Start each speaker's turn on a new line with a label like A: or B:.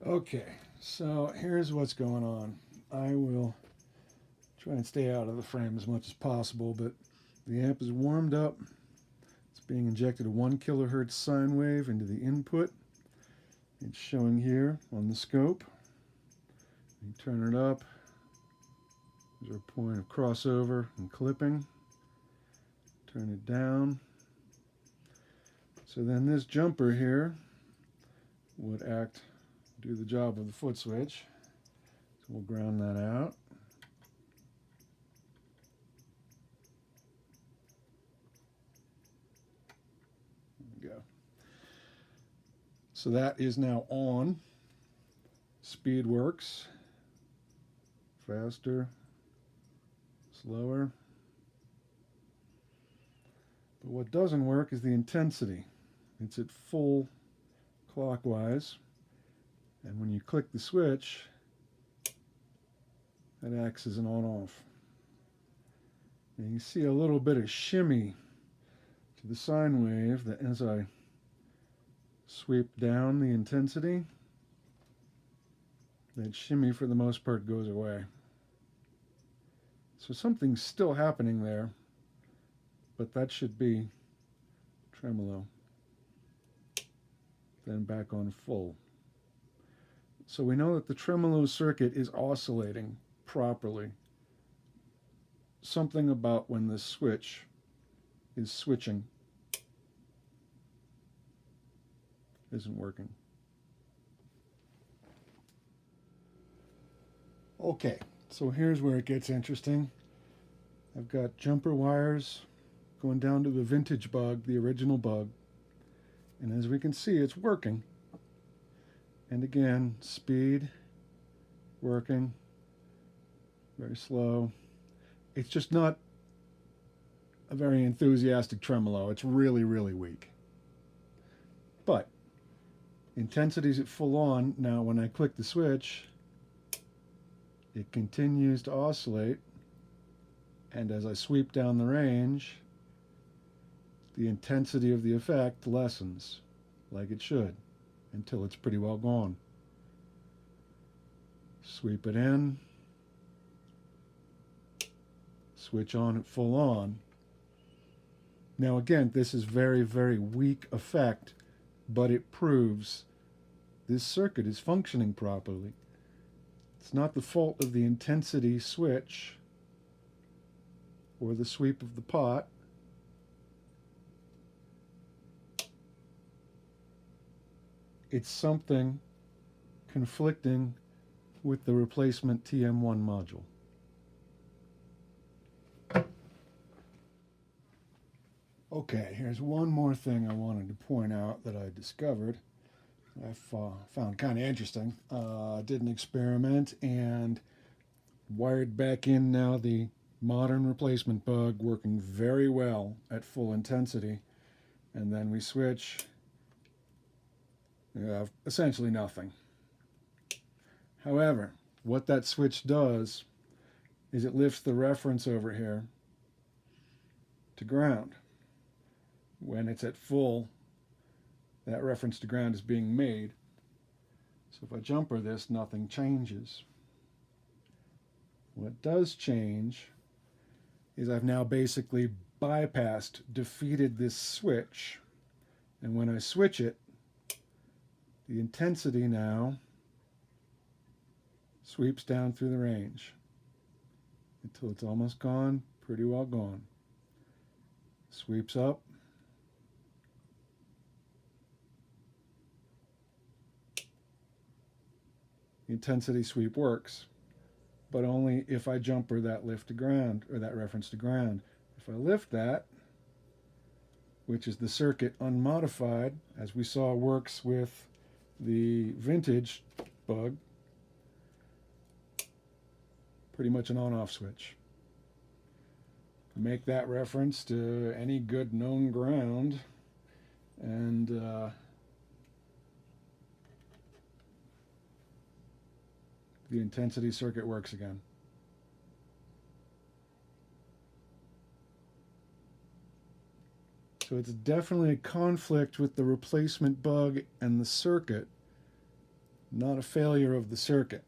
A: Okay, so here's what's going on. I will try and stay out of the frame as much as possible, but the amp is warmed up. It's being injected a 1 kilohertz sine wave into the input. It's showing here on the scope. You turn it up. There's our point of crossover and clipping. Turn it down. So then this jumper here would do the job of the foot switch. So we'll ground that out. There we go. So that is now on. Speed works. Faster, slower. But what doesn't work is the intensity. It's at full clockwise, and when you click the switch, that acts as an on-off. And you see a little bit of shimmy to the sine wave that as I sweep down the intensity, that shimmy for the most part goes away. So something's still happening there, but that should be tremolo. Then back on full. So we know that the tremolo circuit is oscillating properly. Something about when this switch is switching isn't working. Okay, so here's where it gets interesting. I've got jumper wires going down to the vintage bug, the original bug. And as we can see, it's working. And again, speed, working, very slow. It's just not a very enthusiastic tremolo. It's really, really weak. But intensity's at full on. Now when I click the switch, it continues to oscillate. And as I sweep down the range, the intensity of the effect lessens, like it should, until it's pretty well gone. Sweep it in, switch on at full on. Now again, this is very, very weak effect, but it proves this circuit is functioning properly. It's not the fault of the intensity switch or the sweep of the pot. It's something conflicting with the replacement TM-1 module. Okay, here's one more thing I wanted to point out that I discovered. I found kind of interesting. Did an experiment and wired back in now the modern replacement bug, working very well at full intensity. And then we switch. Essentially nothing. However, what that switch does is it lifts the reference over here to ground. When it's at full, that reference to ground is being made. So if I jumper this, nothing changes. What does change is I've now basically bypassed, defeated this switch, and when I switch it, the intensity now sweeps down through the range until it's almost gone, pretty well gone. Sweeps up. The intensity sweep works, but only if I jumper that lift to ground, or that reference to ground. If I lift that, which is the circuit unmodified, as we saw works with the vintage bug, pretty much an on-off switch. Make that reference to any good known ground, and the intensity circuit works again. So it's definitely a conflict with the replacement bug and the circuit not a failure of the circuit.